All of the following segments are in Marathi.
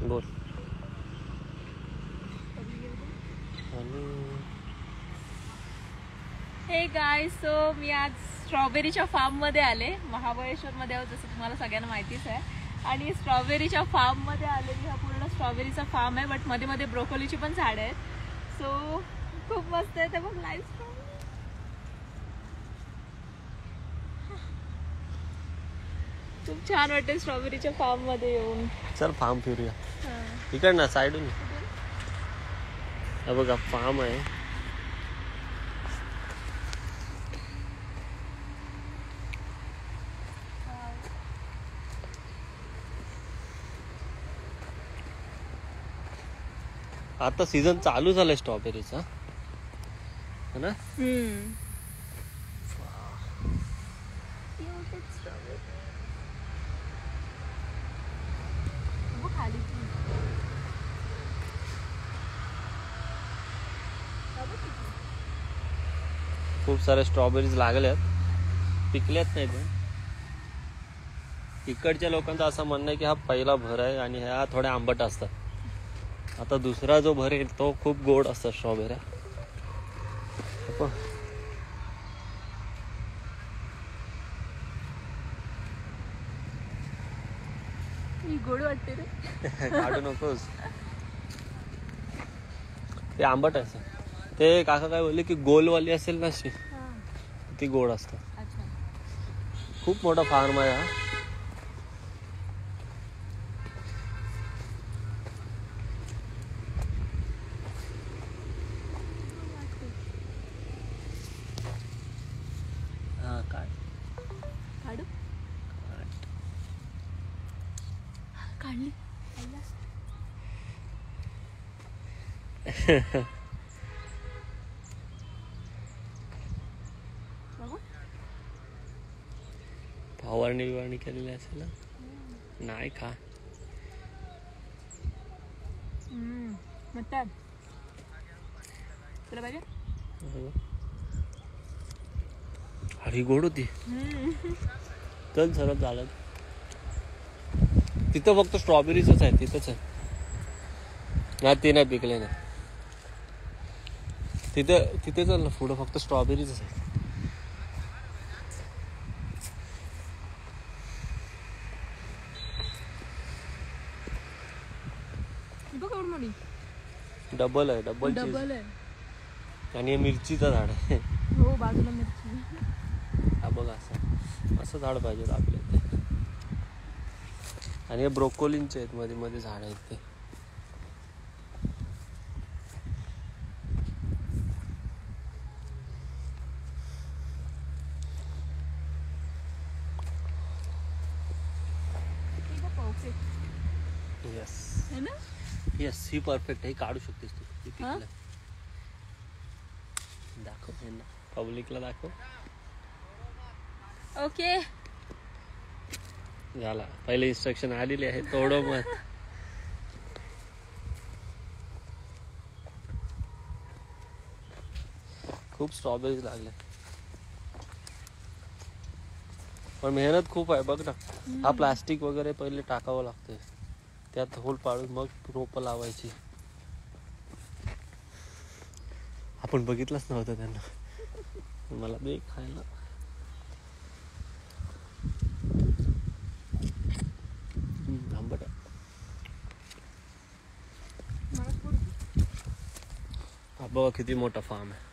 बोल. आणि हे गाय, सो मी आज स्ट्रॉबेरीच्या फार्ममध्ये आले. महाबळेश्वरमध्ये आहोत जसं तुम्हाला सगळ्यांना माहितीच आहे. आणि स्ट्रॉबेरीच्या फार्ममध्ये आलेली. हा पूर्ण स्ट्रॉबेरीचा फार्म आहे, बट मध्ये मध्ये ब्रोकोलीची पण झाडं आहेत. सो खूप मस्त आहे. ते बघ लाईव्ह स्ट्रॉबेरी. खूप छान वाटते स्ट्रॉबेरीच्या फार्ममध्ये येऊन. चल फार्म फिरूया. इकड ना साईडून. बघा फार्म आहे. आता सीझन चालू झालाय स्ट्रॉबेरीचा, है ना? खूप सारे स्ट्रॉबेरीज लागल्यात, पिकल्यात नाही पण. इकडच्या लोकांचं असं म्हणणं आहे की हा पहिला भर आहे आणि ह्या थोड्या आंबट असतात. आता दुसरा जो भर येईल तो खूप गोड असतात स्ट्रॉबेऱ्या. गोड वाटते रे. काढू नकोस, ते आंबट असं. ते काका काय बोलले की गोलवाली असेल ना अशी, ती गोड असतात. खूप मोठा फार्म आहे हा. हा काय काढू? काढली. फवारणी बिवारणी केलेली असेल ना. नाही खा. तुला पाहिजे? हरी गोड होती. चल सरळ झालं. तिथं फक्त स्ट्रॉबेरीच आहे, तिथंच आहे. नाही ते नाही पिकले नाही. तिथे चल ना पुढं, फक्त स्ट्रॉबेरीच आहे. डबल आहे, डबल आहे. आणि हे मिरचीचं झाड आहे. हो, बाजूला मिरची. हा बघ, असं झाड पाहिजे आपल्या इथे. आणि हे ब्रोकोलींचे आहेत, मध्ये मध्ये झाड आहेत ते. येस ही परफेक्ट आहे. काढू शकतेस तू. दाखव यांना, पब्लिकला दाखव. ओके, झाला. पहिले इन्स्ट्रक्शन आलेली आहे, तोडो मत. खूप स्ट्रॉबेरीज लागले, पण मेहनत खूप आहे बघ ना. हा प्लास्टिक वगैरे पहिले टाकावं लागतंय, त्यात होल पाडून मग रोपं लावायची. आपण बघितलंच नव्हतं त्यांना. मला दे खायला. आंबट आहे. हा बघा किती मोठा फार्म आहे.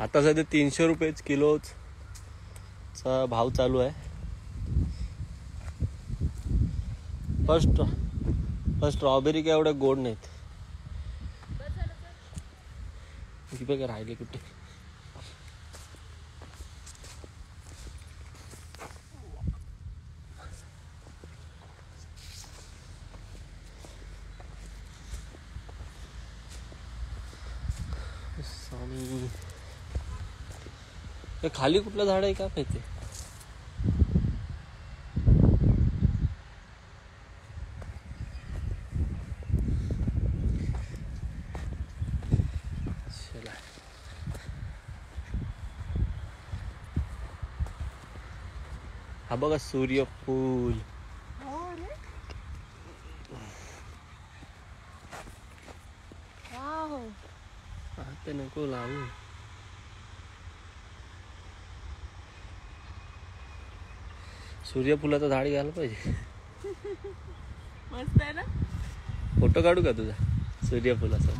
आता सध्या 300 रुपये किलोचा भाव चालू आहे. फर्स्ट स्ट्रॉबेरी काय एवढ्या गोड नाहीत. काय राहिले कुठे? खाली कुठलं झाड आहे का माहिती. हा बघा सूर्यफूल. हो रे. वाव. ते नको लावू. सूर्यफुलाचं झाड घ्यायला पाहिजे. मस्त आहे ना. फोटो काढू का तुझा सूर्यफुलाचा?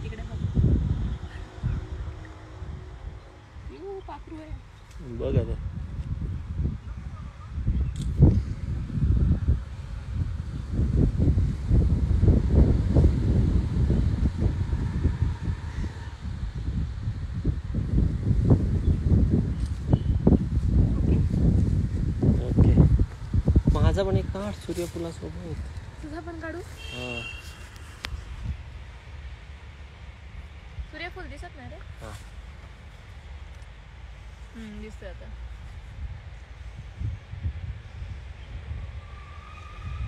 तिकडे पाखरू आहे बघ आता. ओके, माझा पण एक काढ सूर्यफुलासोबत. तुझा पण काढू. हा सूर्यफूल दिसत नाही रे. हा दिसतोय आता.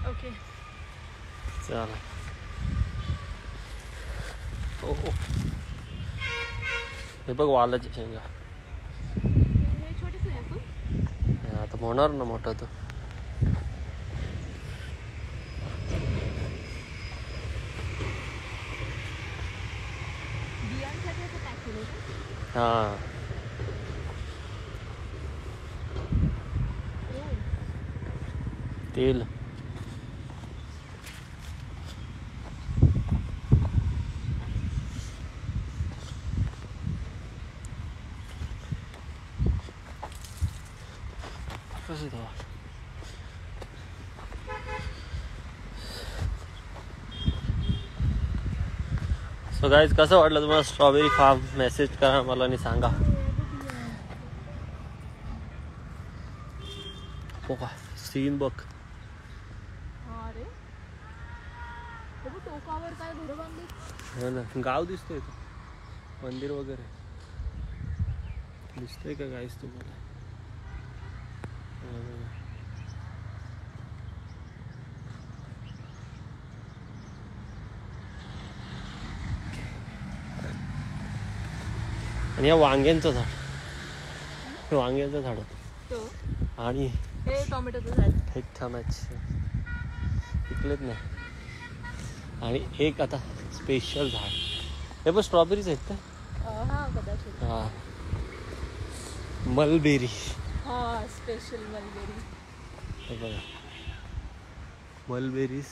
ओके चला. हो हे बघ वालाची शेंगा. हे छोटे सूर्यफूल. आता होणार ना मोठा तो. बियांसाठी असं पॅक केलं का? हा तेल. कसं धुवा? सो गाईज, कसं वाटलं तुम्हाला स्ट्रॉबेरी फार्म? मेसेज करा मला आणि सांगा. बघा सीन बघ. हा रे. बघू टोकावर काय घरं बांधली. हो ना, गाव दिसतोय तो. मंदिर वगैरे दिसतंय का गाईज तुम्हाला? आणि या वांग्यांचं झाड, हे वांग्याचं झाड तो आणि हे टोमॅटोचं झाड. एक थांबाच पिकलेत नाही. आणि एक आता स्पेशल झाड, हे पण स्ट्रॉबेरीज आहेत का? हा कदाचित. हा मलबेरी. हा स्पेशल मलबेरी. हे बघा मलबेरीज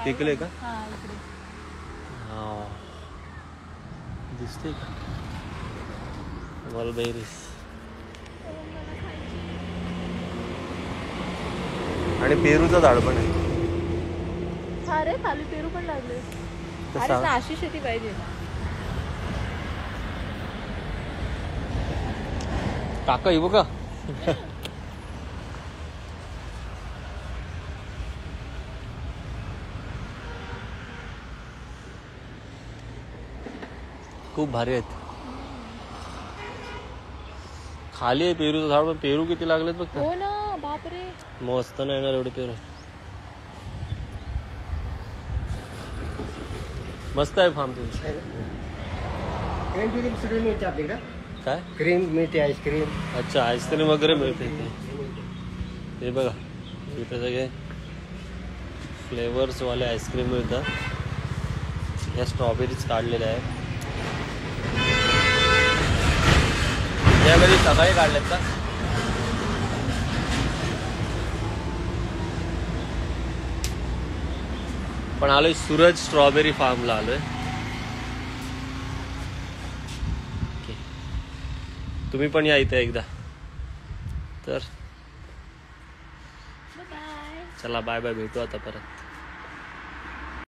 पिकले का? हा इकडे. हा दिसते का मलबेरीज? आणि पेरूचं झाड पण आहे. हा रे, खाली पेरू पण लागले. अरे ना, अशी शेती पाहिजे. काका येऊ का? खूप भारी आहेत. खाली आहे पेरूचं झाड, पण पेरू किती लागलेत बघ. हो ना, बापरे. मस्त नाही येणार एवढे पेरू. मस्त आहे फार्म तुमची. काय क्रीम मिळते, आईस्क्रीम. अच्छा, आईस्क्रीम वगैरे मिळते इथे. हे बघा इथे सगळे फ्लेवर्स वाले आईस्क्रीम मिळतात. या स्ट्रॉबेरीज काढलेल्या आहेत. या कधी सकाळी काढल्यात का? पण आलोय सूरज स्ट्रॉबेरी फार्मला आलोय. तुम्ही पण या इथे एकदा. तर चला बाय बाय, भेटू आता परत.